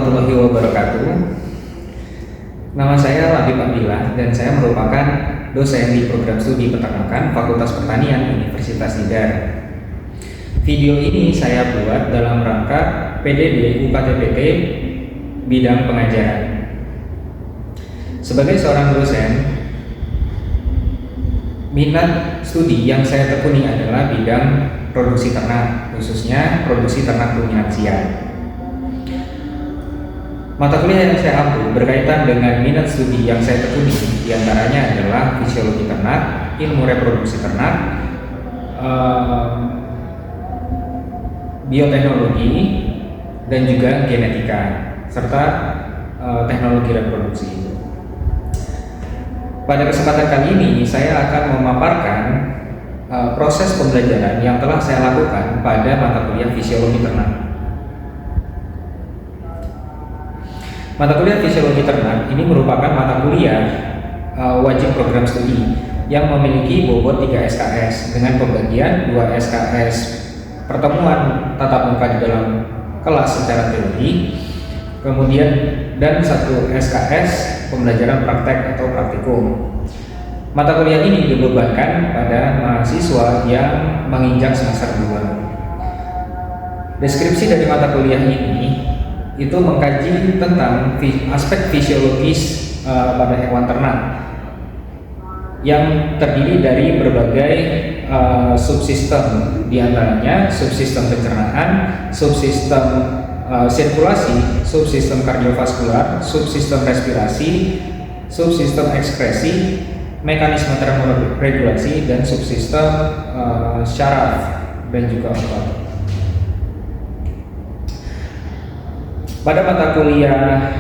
warahmatullahi wabarakatuh. Nama saya Labib Abdillah dan saya merupakan dosen di program studi peternakan Fakultas Pertanian Universitas Tidar. Video ini saya buat dalam rangka PDD UKTPT bidang pengajaran. Sebagai seorang dosen, minat studi yang saya tekuni adalah bidang produksi ternak, khususnya produksi ternak ruminansia. Mata kuliah yang saya ambil berkaitan dengan minat studi yang saya tekuni, diantaranya adalah fisiologi ternak, ilmu reproduksi ternak, bioteknologi, dan juga genetika, serta teknologi reproduksi. Pada kesempatan kali ini, saya akan memaparkan proses pembelajaran yang telah saya lakukan pada mata kuliah fisiologi ternak. Mata kuliah fisiologi ternak ini merupakan mata kuliah wajib program studi yang memiliki bobot 3 SKS dengan pembagian 2 SKS pertemuan tatap muka di dalam kelas secara teori, kemudian dan 1 SKS pembelajaran praktek atau praktikum. Mata kuliah ini dibebankan pada mahasiswa yang menginjak semester 2. Deskripsi dari mata kuliah ini itu mengkaji tentang aspek fisiologis pada hewan ternak yang terdiri dari berbagai subsistem, diantaranya subsistem pencernaan, subsistem sirkulasi, subsistem kardiovaskular, subsistem respirasi, subsistem ekskresi, mekanisme termoregulasi, dan subsistem syaraf dan juga otot. Pada mata kuliah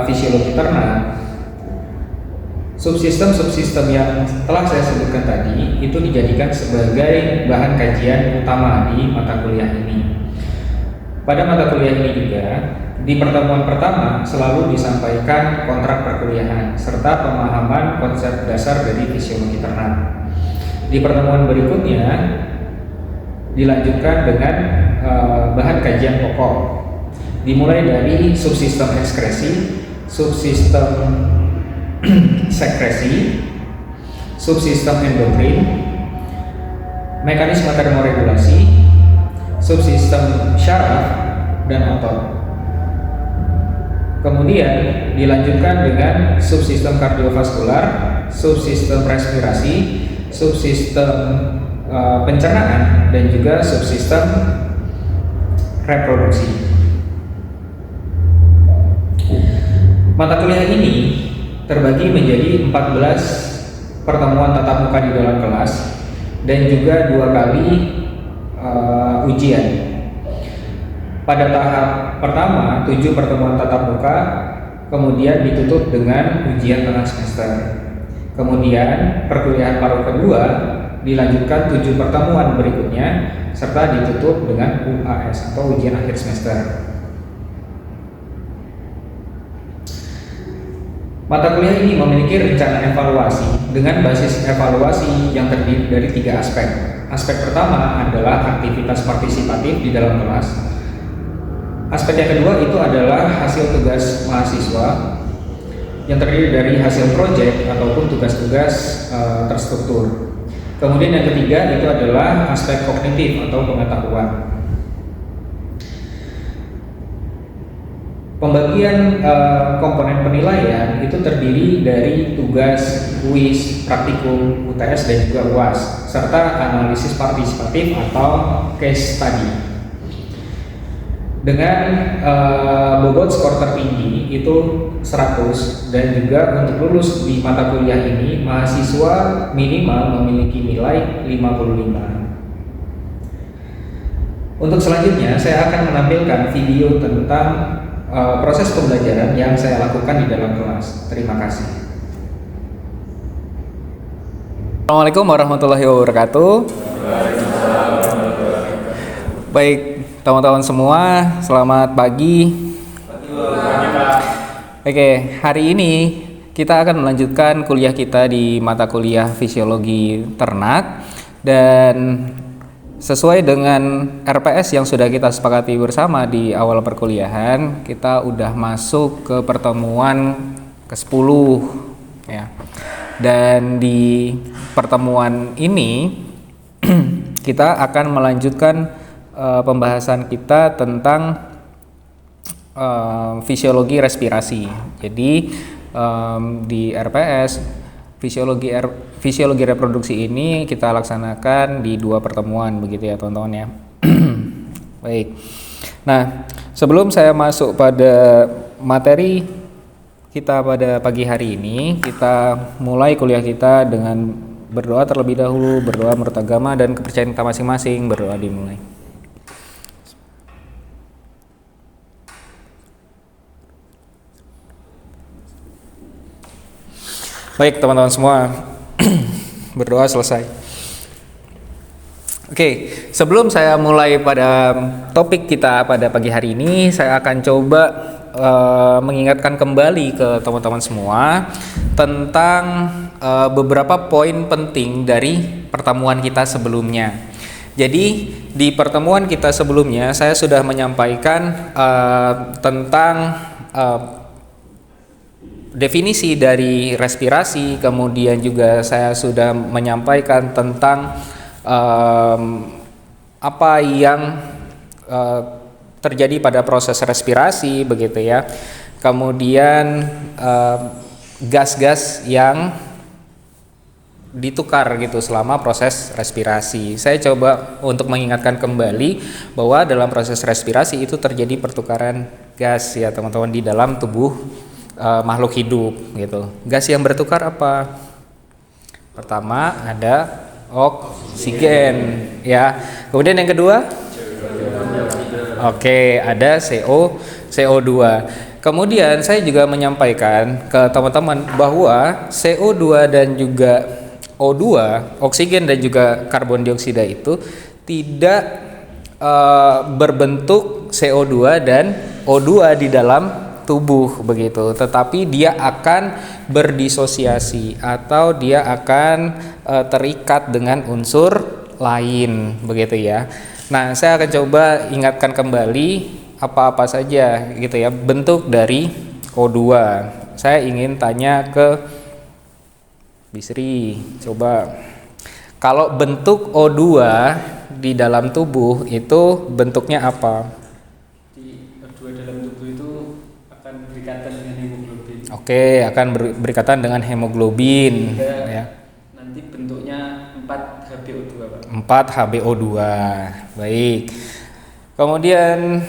fisiologi ternak, subsistem-subsistem yang telah saya sebutkan tadi itu dijadikan sebagai bahan kajian utama di mata kuliah ini. Pada mata kuliah ini juga, di pertemuan pertama selalu disampaikan kontrak perkuliahan serta pemahaman konsep dasar dari fisiologi ternak. Di pertemuan berikutnya dilanjutkan dengan bahan kajian pokok, dimulai dari subsistem ekskresi, subsistem sekresi, subsistem endokrin, mekanisme termoregulasi, subsistem syaraf, dan otot. Kemudian dilanjutkan dengan subsistem kardiovaskular, subsistem respirasi, subsistem pencernaan, dan juga subsistem reproduksi. Mata kuliah ini terbagi menjadi 14 pertemuan tatap muka di dalam kelas dan juga 2 kali ujian. Pada tahap pertama 7 pertemuan tatap muka, kemudian ditutup dengan ujian tengah semester. Kemudian perkuliahan paruh kedua dilanjutkan 7 pertemuan berikutnya serta ditutup dengan UAS atau ujian akhir semester. Mata kuliah ini memiliki rencana evaluasi dengan basis evaluasi yang terdiri dari 3 aspek. Aspek pertama adalah aktivitas partisipatif di dalam kelas. Aspek yang kedua itu adalah hasil tugas mahasiswa yang terdiri dari hasil proyek ataupun tugas-tugas terstruktur. Kemudian yang ketiga itu adalah aspek kognitif atau pengetahuan. Pembagian komponen penilaian itu terdiri dari tugas, kuis, praktikum, UTS, dan juga UAS, serta analisis partisipatif atau case study. Dengan bobot skor tertinggi itu 100, dan juga untuk lulus di mata kuliah ini mahasiswa minimal memiliki nilai 55. Untuk selanjutnya saya akan menampilkan video tentang proses pembelajaran yang saya lakukan di dalam kelas. Terima kasih. Assalamualaikum warahmatullahi wabarakatuh. Baik, teman-teman semua, selamat pagi. Oke, hari ini kita akan melanjutkan kuliah kita di mata kuliah fisiologi ternak, dan sesuai dengan RPS yang sudah kita sepakati bersama di awal perkuliahan, kita udah masuk ke pertemuan ke-10 ya. Dan di pertemuan ini kita akan melanjutkan pembahasan kita tentang fisiologi respirasi. Jadi di RPS fisiologi reproduksi ini kita laksanakan di 2 pertemuan begitu ya teman-teman ya. Baik. Nah, sebelum saya masuk pada materi kita pada pagi hari ini, kita mulai kuliah kita dengan berdoa terlebih dahulu, berdoa menurut agama dan kepercayaan kita masing-masing. Berdoa dimulai. Baik teman-teman semua, berdoa selesai. Oke, sebelum saya mulai pada topik kita pada pagi hari ini, saya akan coba mengingatkan kembali ke teman-teman semua tentang beberapa poin penting dari pertemuan kita sebelumnya. Jadi di pertemuan kita sebelumnya saya sudah menyampaikan tentang definisi dari respirasi, kemudian juga saya sudah menyampaikan tentang apa yang terjadi pada proses respirasi begitu ya. Kemudian gas-gas yang ditukar gitu selama proses respirasi. Saya coba untuk mengingatkan kembali bahwa dalam proses respirasi itu terjadi pertukaran gas ya teman-teman di dalam tubuh makhluk hidup gitu. Gas yang bertukar apa? Pertama ada oksigen ya. Kemudian yang kedua? Oke, ada CO2. Kemudian saya juga menyampaikan ke teman-teman bahwa CO2 dan juga O2, oksigen dan juga karbon dioksida itu tidak berbentuk CO2 dan O2 di dalam tubuh begitu, tetapi dia akan berdisosiasi atau dia akan terikat dengan unsur lain begitu ya. Nah, saya akan coba ingatkan kembali apa-apa saja gitu ya bentuk dari O2. Saya ingin tanya ke Bisri, coba kalau bentuk O2 di dalam tubuh itu bentuknya apa? Oke, akan berikatan dengan hemoglobin ya. Nanti bentuknya 4HbO2, Pak. 4HbO2. Baik. Kemudian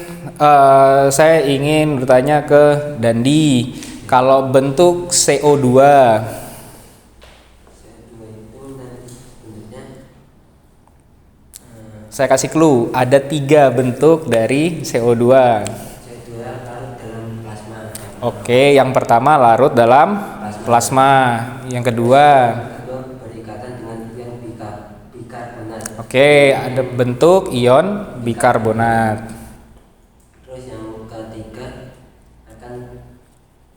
saya ingin bertanya ke Dandi, kalau bentuk CO2 saya kasih clue, ada 3 bentuk dari CO2. Oke, yang pertama larut dalam plasma. Yang kedua berikatan dengan ion bikarbonat. Oke, ada bentuk ion bikarbonat. Terus yang ketiga akan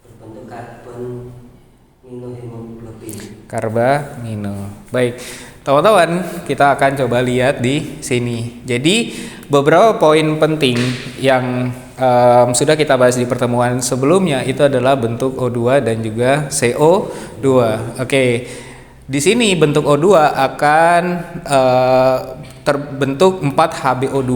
berbentuk karbaminohemoglobin. Karbamino. Baik. Teman-teman, kita akan coba lihat di sini. Jadi, beberapa poin penting yang sudah kita bahas di pertemuan sebelumnya itu adalah bentuk O2 dan juga CO2. Oke. Di sini bentuk O2 akan terbentuk 4HbO2.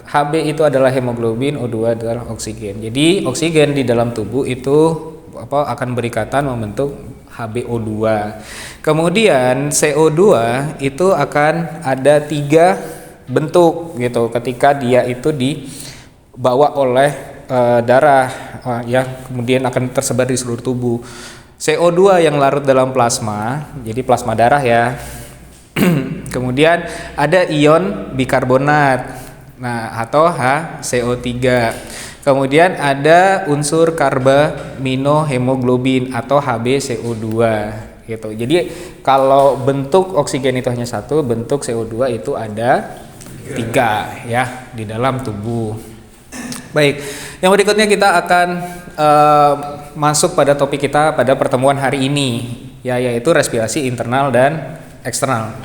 Hb itu adalah hemoglobin, O2 adalah oksigen. Jadi, oksigen di dalam tubuh itu akan berikatan membentuk HbO2. Kemudian CO2 itu akan ada 3 bentuk gitu ketika dia itu dibawa oleh darah ya, kemudian akan tersebar di seluruh tubuh. CO2 yang larut dalam plasma, jadi plasma darah ya. Kemudian ada ion bikarbonat, nah atau HCO3. Kemudian ada unsur karbaminohemoglobin atau HbCO2 gitu. Jadi kalau bentuk oksigen itu hanya 1, bentuk CO2 itu ada 3 ya di dalam tubuh. Baik, yang berikutnya kita akan masuk pada topik kita pada pertemuan hari ini ya, yaitu respirasi internal dan eksternal.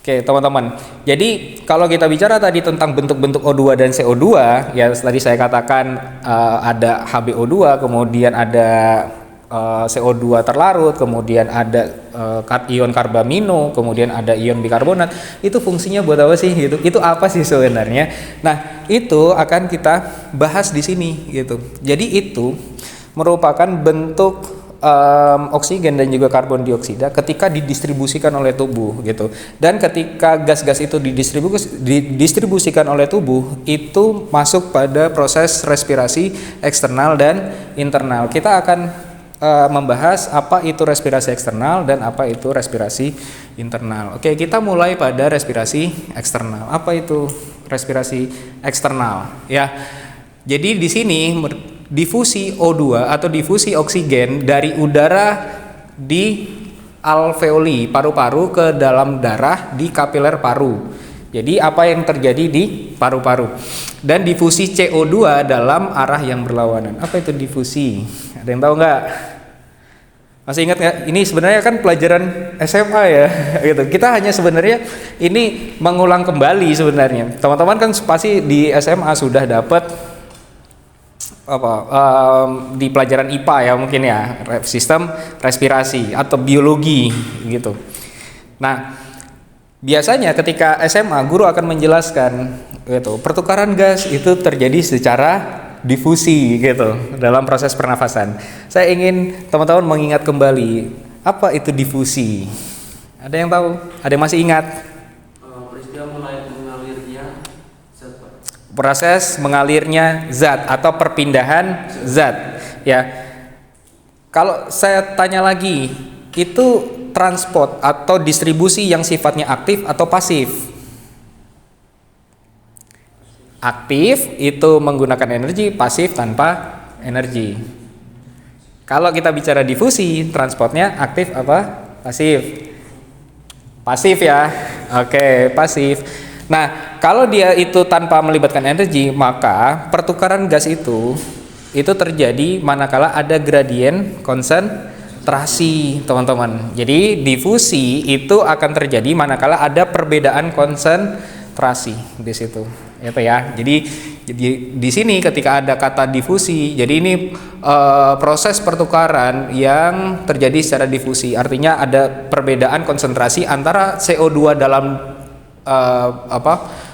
Oke, teman-teman. Jadi kalau kita bicara tadi tentang bentuk-bentuk O2 dan CO2, ya tadi saya katakan ada HbO2, kemudian ada CO2 terlarut, kemudian ada ion karbamino, kemudian ada ion bikarbonat. Itu fungsinya buat apa sih gitu? Itu apa sih sebenarnya? Nah, itu akan kita bahas di sini gitu. Jadi itu merupakan bentuk oksigen dan juga karbon dioksida ketika didistribusikan oleh tubuh gitu. Dan ketika gas-gas itu didistribusikan oleh tubuh, itu masuk pada proses respirasi eksternal dan internal. Kita akan membahas apa itu respirasi eksternal dan apa itu respirasi internal. Oke, kita mulai pada respirasi eksternal. Apa itu respirasi eksternal? Ya. Jadi di sini difusi O2 atau difusi oksigen dari udara di alveoli paru-paru ke dalam darah di kapiler paru. Jadi apa yang terjadi di paru-paru? Dan difusi CO2 dalam arah yang berlawanan. Apa itu difusi? Ada yang tahu nggak? Masih ingat nggak? Ini sebenarnya kan pelajaran SMA ya, gitu. Kita hanya sebenarnya ini mengulang kembali sebenarnya. Teman-teman kan pasti di SMA sudah dapat di pelajaran IPA ya mungkin ya, sistem respirasi atau biologi gitu. Nah, biasanya ketika SMA guru akan menjelaskan gitu, pertukaran gas itu terjadi secara difusi gitu dalam proses pernafasan. Saya ingin teman-teman mengingat kembali apa itu difusi. Ada yang tahu? Ada yang masih ingat? Peristiwa mulai mengalirnya zat, Pak. Proses mengalirnya zat atau perpindahan zat ya. Kalau saya tanya lagi, itu transport atau distribusi yang sifatnya aktif atau pasif? Aktif itu menggunakan energi, pasif tanpa energi. Kalau kita bicara difusi, transportnya aktif apa? Pasif. Pasif ya. Oke, pasif. Nah, kalau dia itu tanpa melibatkan energi, maka pertukaran gas itu terjadi manakala ada gradien konsentrasi, teman-teman. Jadi difusi itu akan terjadi manakala ada perbedaan konsentrasi di situ. Itu ya. Jadi di sini ketika ada kata difusi, jadi ini proses pertukaran yang terjadi secara difusi. Artinya ada perbedaan konsentrasi antara CO2 dalam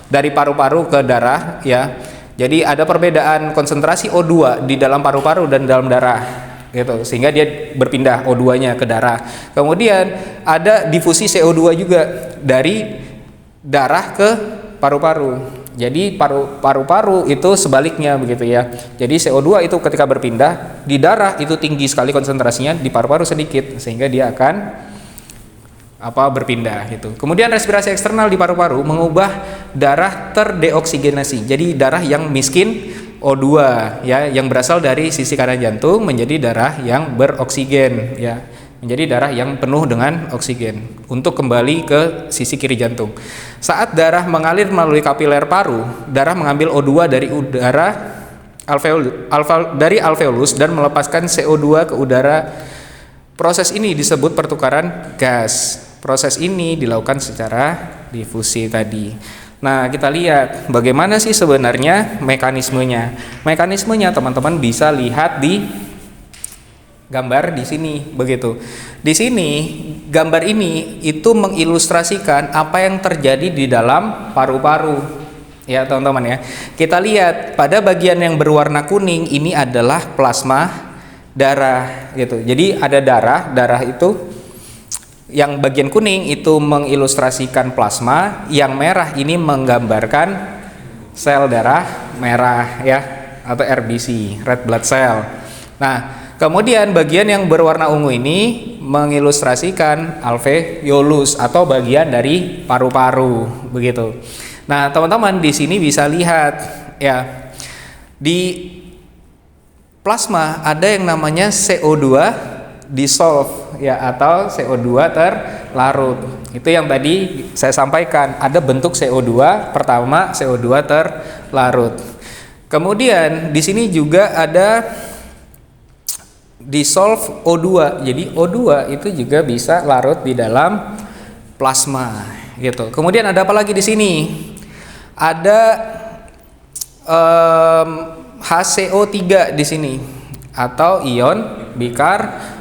dari paru-paru ke darah ya. Jadi ada perbedaan konsentrasi O2 di dalam paru-paru dan dalam darah gitu, sehingga dia berpindah O2-nya ke darah. Kemudian ada difusi CO2 juga dari darah ke paru-paru. Jadi paru-paru itu sebaliknya begitu ya. Jadi CO2 itu ketika berpindah di darah itu tinggi sekali konsentrasinya, di paru-paru sedikit, sehingga dia akan berpindah gitu. Kemudian respirasi eksternal di paru-paru mengubah darah terdeoksigenasi. Jadi darah yang miskin O2 ya, yang berasal dari sisi kanan jantung menjadi darah yang beroksigen ya, menjadi darah yang penuh dengan oksigen untuk kembali ke sisi kiri jantung. Saat darah mengalir melalui kapiler paru, darah mengambil O2 dari udara dari alveolus dan melepaskan CO2 ke udara. Proses ini disebut pertukaran gas. Proses ini dilakukan secara difusi tadi. Nah, kita lihat bagaimana sih sebenarnya mekanismenya. Mekanismenya teman-teman bisa lihat di gambar di sini begitu. Di sini gambar ini itu mengilustrasikan apa yang terjadi di dalam paru-paru. Ya, teman-teman ya. Kita lihat pada bagian yang berwarna kuning ini adalah plasma darah gitu. Jadi ada darah itu yang bagian kuning itu mengilustrasikan plasma, yang merah ini menggambarkan sel darah merah ya, atau RBC, red blood cell. Nah, kemudian bagian yang berwarna ungu ini mengilustrasikan alveolus atau bagian dari paru-paru begitu. Nah, teman-teman di sini bisa lihat ya, di plasma ada yang namanya CO2 dissolve ya, atau CO2 terlarut. Itu yang tadi saya sampaikan, ada bentuk CO2. Pertama, CO2 terlarut. Kemudian di sini juga ada dissolve O2. Jadi O2 itu juga bisa larut di dalam plasma gitu. Kemudian ada apa lagi di sini? Ada HCO3 di sini atau ion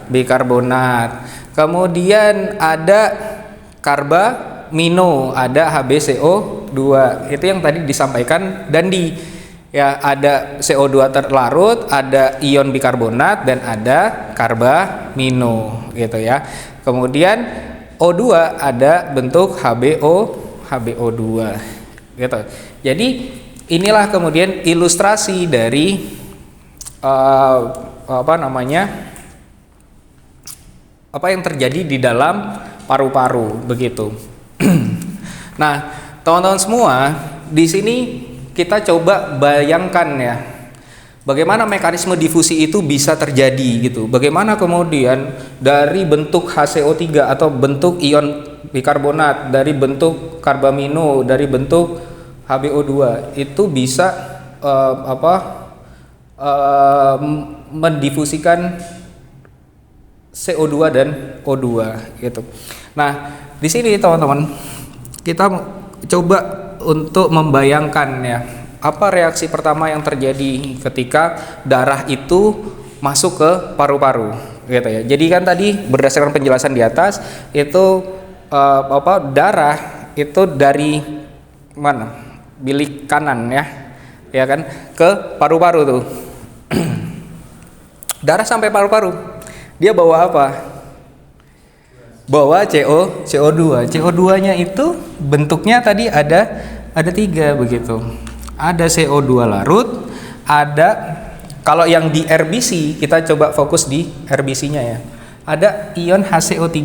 bikarbonat. Kemudian ada karbamino, ada HbCO2. Itu yang tadi disampaikan Dandi. Ya, ada CO2 terlarut, ada ion bikarbonat dan ada karbamino gitu ya. Kemudian O2 ada bentuk HbO2 gitu. Jadi inilah kemudian ilustrasi dari apa yang terjadi di dalam paru-paru begitu. Nah, teman-teman semua, di sini kita coba bayangkan ya, bagaimana mekanisme difusi itu bisa terjadi gitu. Bagaimana kemudian dari bentuk HCO3 atau bentuk ion bikarbonat, dari bentuk karbamino, dari bentuk HbO2 itu bisa mendifusikan CO2 dan O2 gitu. Nah, di sini teman-teman kita coba untuk membayangkan ya, apa reaksi pertama yang terjadi ketika darah itu masuk ke paru-paru gitu ya. Jadi kan tadi berdasarkan penjelasan di atas itu darah itu dari mana? Bilik kanan ya kan ke paru-paru tuh. Darah sampai paru-paru. Dia bawa apa? Bawa CO2. CO2-nya itu bentuknya tadi ada 3 begitu. Ada CO2 larut, ada kalau yang di RBC kita coba fokus di RBC-nya ya. Ada ion HCO3.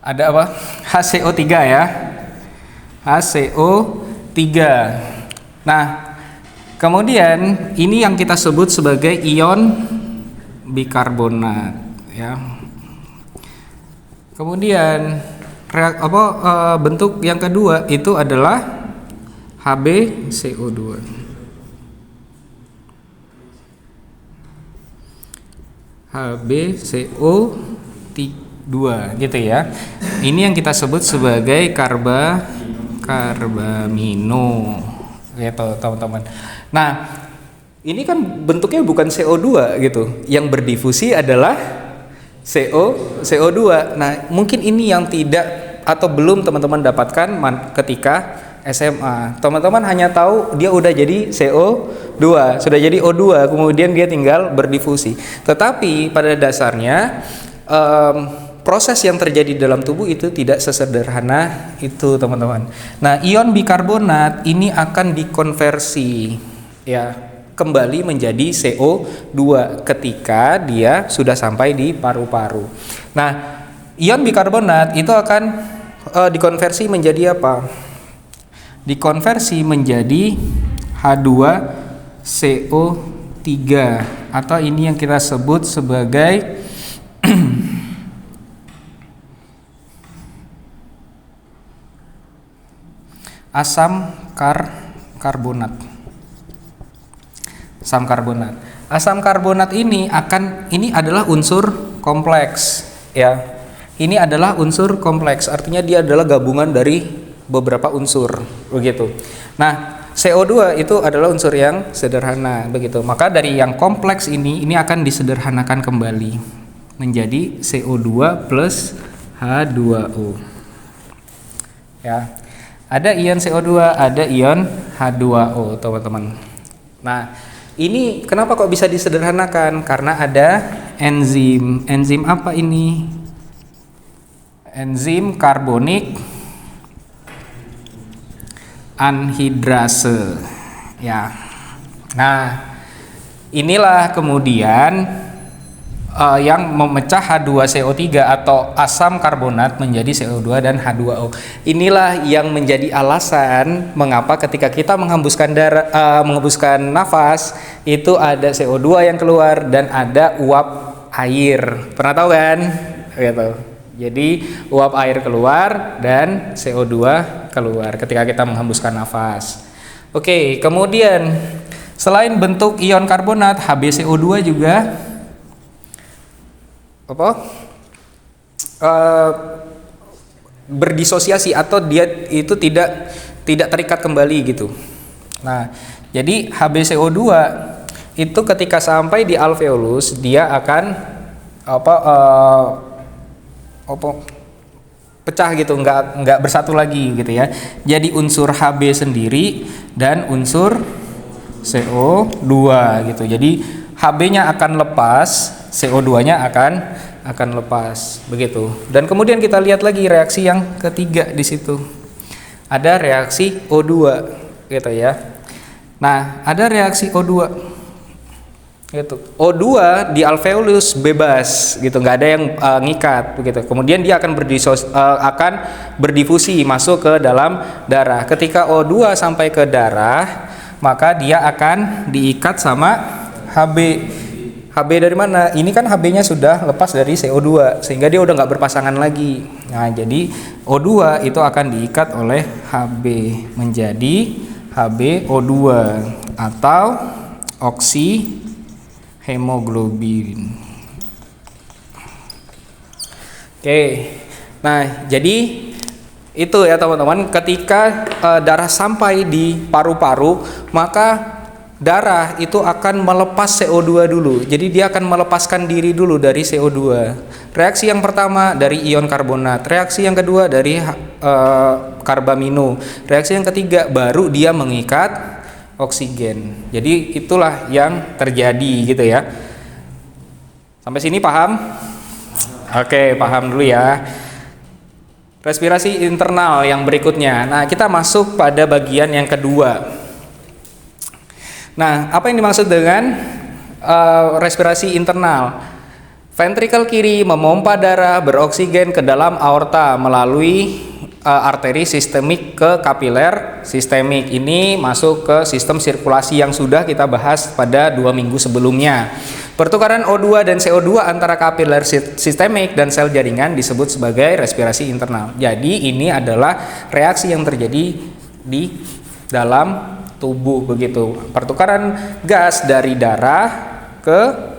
Ada apa? HCO3 ya. HCO3. Nah, kemudian ini yang kita sebut sebagai ion bikarbonat ya. Kemudian bentuk yang kedua itu adalah HbCO2. HbCO2 gitu ya. Ini yang kita sebut sebagai karbamino gitu teman-teman. Nah, ini kan bentuknya bukan CO2 gitu. Yang berdifusi adalah CO2. Nah, mungkin ini yang tidak atau belum teman-teman dapatkan ketika SMA. Teman-teman hanya tahu dia udah jadi CO2, sudah jadi O2, kemudian dia tinggal berdifusi. Tetapi pada dasarnya proses yang terjadi dalam tubuh itu tidak sesederhana itu teman-teman. Nah, ion bikarbonat ini akan dikonversi ya kembali menjadi CO2 ketika dia sudah sampai di paru-paru. Nah, ion bikarbonat itu akan dikonversi menjadi apa? Dikonversi menjadi H2CO3 atau ini yang kita sebut sebagai asam karbonat. Asam karbonat. Asam karbonat ini adalah unsur kompleks ya. Ini adalah unsur kompleks, artinya dia adalah gabungan dari beberapa unsur begitu. Nah, CO2 itu adalah unsur yang sederhana begitu. Maka dari yang kompleks ini akan disederhanakan kembali menjadi CO2 plus H2O. Ya. Ada ion CO2, ada ion H2O, teman-teman. Nah, ini kenapa kok bisa disederhanakan? Karena ada enzim. Enzim apa ini? Enzim karbonik anhidrase. Ya. Nah, inilah kemudian yang memecah H2CO3 atau asam karbonat menjadi CO2 dan H2O. Inilah yang menjadi alasan mengapa ketika kita menghembuskan nafas itu ada CO2 yang keluar dan ada uap air. Pernah tahu kan? Gitu. Jadi uap air keluar dan CO2 keluar ketika kita menghembuskan nafas. Oke, kemudian selain bentuk ion karbonat, HbCO2 juga berdisosiasi atau dia itu tidak terikat kembali gitu. Nah, jadi HbCO2 itu ketika sampai di alveolus dia akan pecah gitu, nggak bersatu lagi gitu ya. Jadi unsur Hb sendiri dan unsur CO2 gitu. Jadi Hb-nya akan lepas, CO2-nya akan lepas begitu. Dan kemudian kita lihat lagi reaksi yang ketiga di situ. Ada reaksi O2 gitu ya. Nah, ada reaksi O2 gitu. O2 di alveolus bebas gitu, nggak ada yang ngikat begitu. Kemudian dia akan akan berdifusi masuk ke dalam darah. Ketika O2 sampai ke darah, maka dia akan diikat sama Hb. Hb dari mana? Ini kan Hb-nya sudah lepas dari CO2 sehingga dia udah nggak berpasangan lagi. Nah, jadi O2 itu akan diikat oleh Hb menjadi HbO2 atau oksihemoglobin. Oke. Nah, jadi itu ya teman-teman, ketika darah sampai di paru-paru, maka darah itu akan melepas CO2 dulu. Jadi dia akan melepaskan diri dulu dari CO2. Reaksi yang pertama dari ion karbonat, reaksi yang kedua dari karbamino, reaksi yang ketiga baru dia mengikat oksigen. Jadi itulah yang terjadi gitu ya. Sampai sini paham? Oke, paham dulu ya. Respirasi internal yang berikutnya. Nah, kita masuk pada bagian yang kedua. Nah, apa yang dimaksud dengan respirasi internal? Ventrikel kiri memompa darah beroksigen ke dalam aorta melalui arteri sistemik ke kapiler sistemik. Ini masuk ke sistem sirkulasi yang sudah kita bahas pada 2 minggu sebelumnya. Pertukaran O2 dan CO2 antara kapiler sistemik dan sel jaringan disebut sebagai respirasi internal. Jadi ini adalah reaksi yang terjadi di dalam tubuh begitu. Pertukaran gas dari darah ke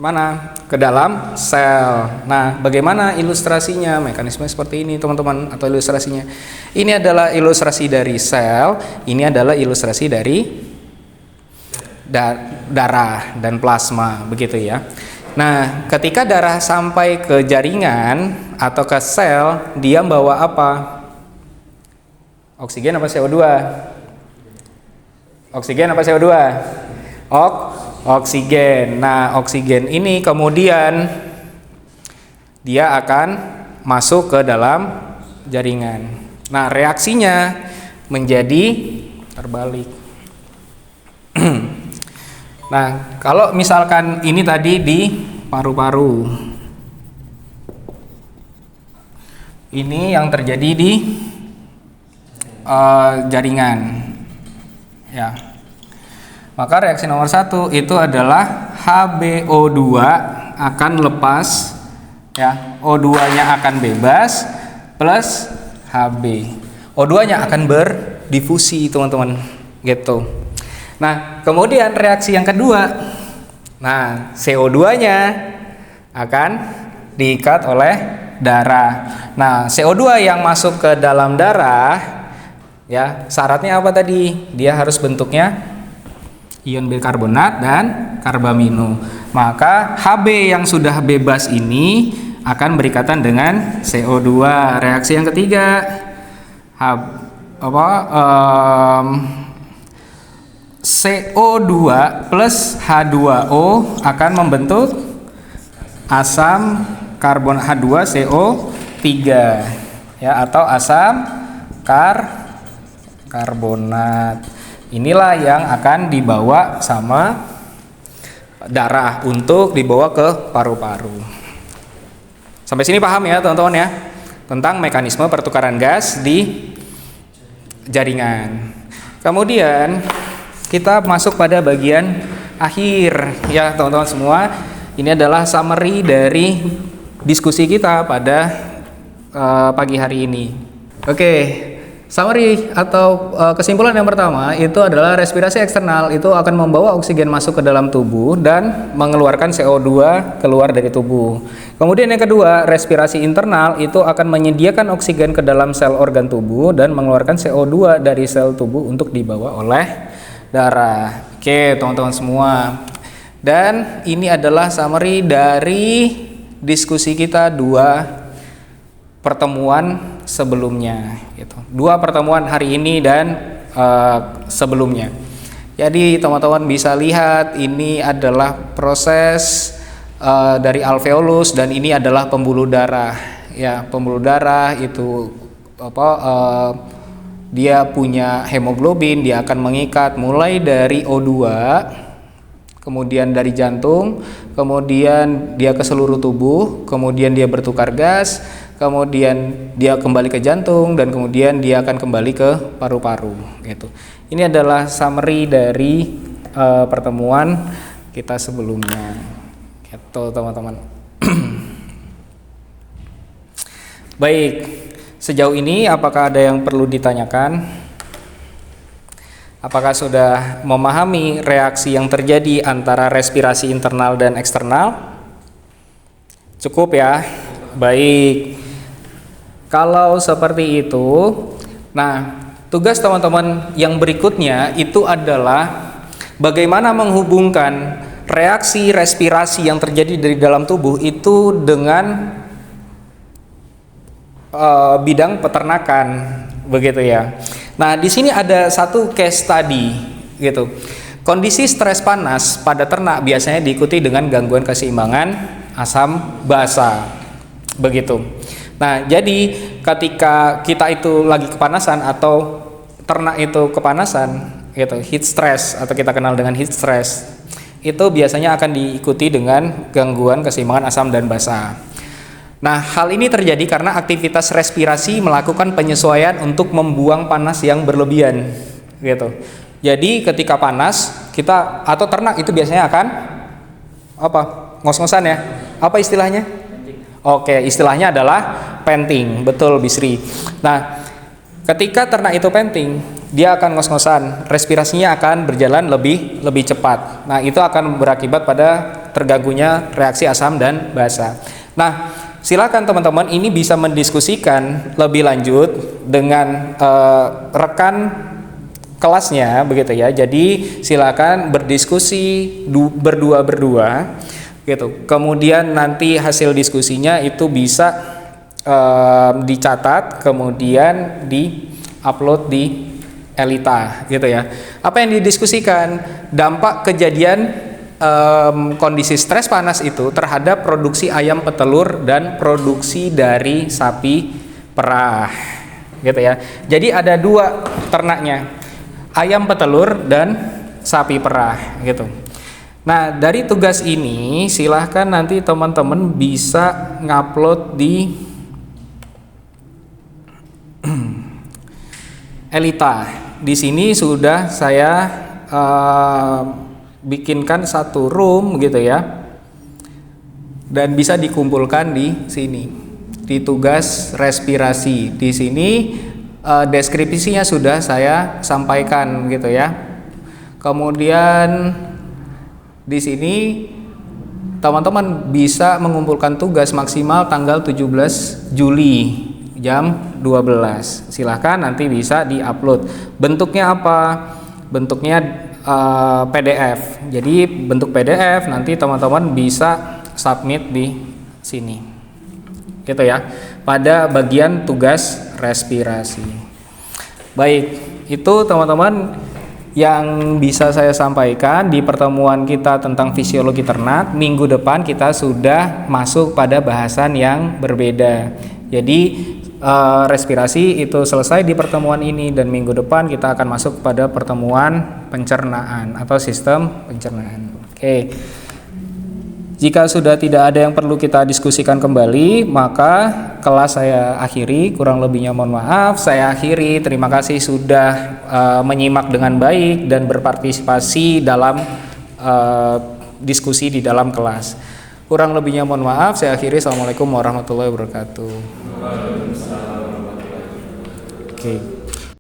mana? Ke dalam sel. Nah, bagaimana ilustrasinya? Mekanisme seperti ini, teman-teman, atau ilustrasinya. Ini adalah ilustrasi dari sel, ini adalah ilustrasi dari darah dan plasma, begitu ya. Nah, ketika darah sampai ke jaringan atau ke sel, dia membawa apa? Oksigen apa CO2? Oksigen apa CO2? Oksigen. Nah, oksigen ini kemudian dia akan masuk ke dalam jaringan. Nah, reaksinya menjadi terbalik. Nah, kalau misalkan ini tadi di paru-paru, ini yang terjadi di jaringan, ya. Maka reaksi nomor 1 itu adalah HbO2 akan lepas, ya. O2-nya akan bebas plus Hb. O2-nya akan berdifusi, teman-teman, gitu. Nah, kemudian reaksi yang kedua, nah, CO2-nya akan diikat oleh darah. Nah, CO2 yang masuk ke dalam darah, ya, syaratnya apa tadi? Dia harus bentuknya ion bikarbonat dan karbamino. Maka Hb yang sudah bebas ini akan berikatan dengan CO2. Reaksi yang ketiga, CO2 plus H2O akan membentuk asam karbon H2CO3, ya, atau asam karbonat. Inilah yang akan dibawa sama darah untuk dibawa ke paru-paru. Sampai sini paham ya, teman-teman ya, tentang mekanisme pertukaran gas di jaringan. Kemudian kita masuk pada bagian akhir, ya teman-teman semua. Ini adalah summary dari diskusi kita pada pagi hari ini. Oke, summary atau kesimpulan yang pertama itu adalah respirasi eksternal itu akan membawa oksigen masuk ke dalam tubuh dan mengeluarkan CO2 keluar dari tubuh. Kemudian yang kedua, respirasi internal itu akan menyediakan oksigen ke dalam sel organ tubuh dan mengeluarkan CO2 dari sel tubuh untuk dibawa oleh darah. Oke, teman-teman semua. Dan ini adalah summary dari diskusi kita 2 pertemuan sebelumnya gitu. 2 pertemuan hari ini dan sebelumnya. Jadi teman-teman bisa lihat ini adalah proses dari alveolus dan ini adalah pembuluh darah. Ya, pembuluh darah itu dia punya hemoglobin, dia akan mengikat mulai dari O2, kemudian dari jantung, kemudian dia ke seluruh tubuh, kemudian dia bertukar gas, kemudian dia kembali ke jantung, dan kemudian dia akan kembali ke paru-paru gitu. Ini adalah summary dari pertemuan kita sebelumnya gitu teman-teman. Baik, sejauh ini apakah ada yang perlu ditanyakan? Apakah sudah memahami reaksi yang terjadi antara respirasi internal dan eksternal? Cukup ya? Baik. Kalau seperti itu, nah tugas teman-teman yang berikutnya itu adalah bagaimana menghubungkan reaksi respirasi yang terjadi dari dalam tubuh itu dengan bidang peternakan, begitu ya. Nah, di sini ada satu case study gitu. Kondisi stres panas pada ternak biasanya diikuti dengan gangguan keseimbangan asam basa. Begitu. Nah, jadi ketika kita itu lagi kepanasan atau ternak itu kepanasan, gitu, heat stress atau kita kenal dengan heat stress, itu biasanya akan diikuti dengan gangguan keseimbangan asam dan basa. Nah, hal ini terjadi karena aktivitas respirasi melakukan penyesuaian untuk membuang panas yang berlebihan, gitu. Jadi ketika panas, kita atau ternak itu biasanya akan apa? Ngos-ngosan ya? Apa istilahnya? Oke, istilahnya adalah panting. Betul, Bisri. Nah, ketika ternak itu panting, dia akan ngos-ngosan, respirasinya akan berjalan lebih cepat. Nah, itu akan berakibat pada terganggunya reaksi asam dan basa. Nah, silakan teman-teman ini bisa mendiskusikan lebih lanjut dengan rekan kelasnya, begitu ya. Jadi silakan berdiskusi berdua gitu. Kemudian nanti hasil diskusinya itu bisa dicatat, kemudian di-upload di Elita, gitu ya. Apa yang didiskusikan? Dampak kejadian kondisi stres panas itu terhadap produksi ayam petelur dan produksi dari sapi perah, gitu ya. Jadi ada 2 ternaknya, ayam petelur dan sapi perah, gitu. Nah, dari tugas ini silahkan nanti teman-teman bisa ngupload di Elita. Di sini sudah saya bikinkan satu room gitu ya, dan bisa dikumpulkan di sini di tugas respirasi. Di sini deskripsinya sudah saya sampaikan gitu ya. Kemudian di sini teman-teman bisa mengumpulkan tugas maksimal tanggal 17 Juli jam 12. Silahkan nanti bisa diupload. Bentuknya apa? Bentuknya PDF. Jadi bentuk PDF nanti teman-teman bisa submit di sini. Gitu ya. Pada bagian tugas respirasi. Baik, itu teman-teman yang bisa saya sampaikan di pertemuan kita tentang fisiologi ternak. Minggu depan kita sudah masuk pada bahasan yang berbeda. Jadi respirasi itu selesai di pertemuan ini, dan minggu depan kita akan masuk pada pertemuan pencernaan atau sistem pencernaan. Oke. Jika sudah tidak ada yang perlu kita diskusikan kembali, maka kelas saya akhiri. Kurang lebihnya mohon maaf. Saya akhiri. Terima kasih sudah menyimak dengan baik dan berpartisipasi dalam diskusi di dalam kelas. Kurang lebihnya mohon maaf. Saya akhiri. Assalamualaikum warahmatullahi wabarakatuh. Oke.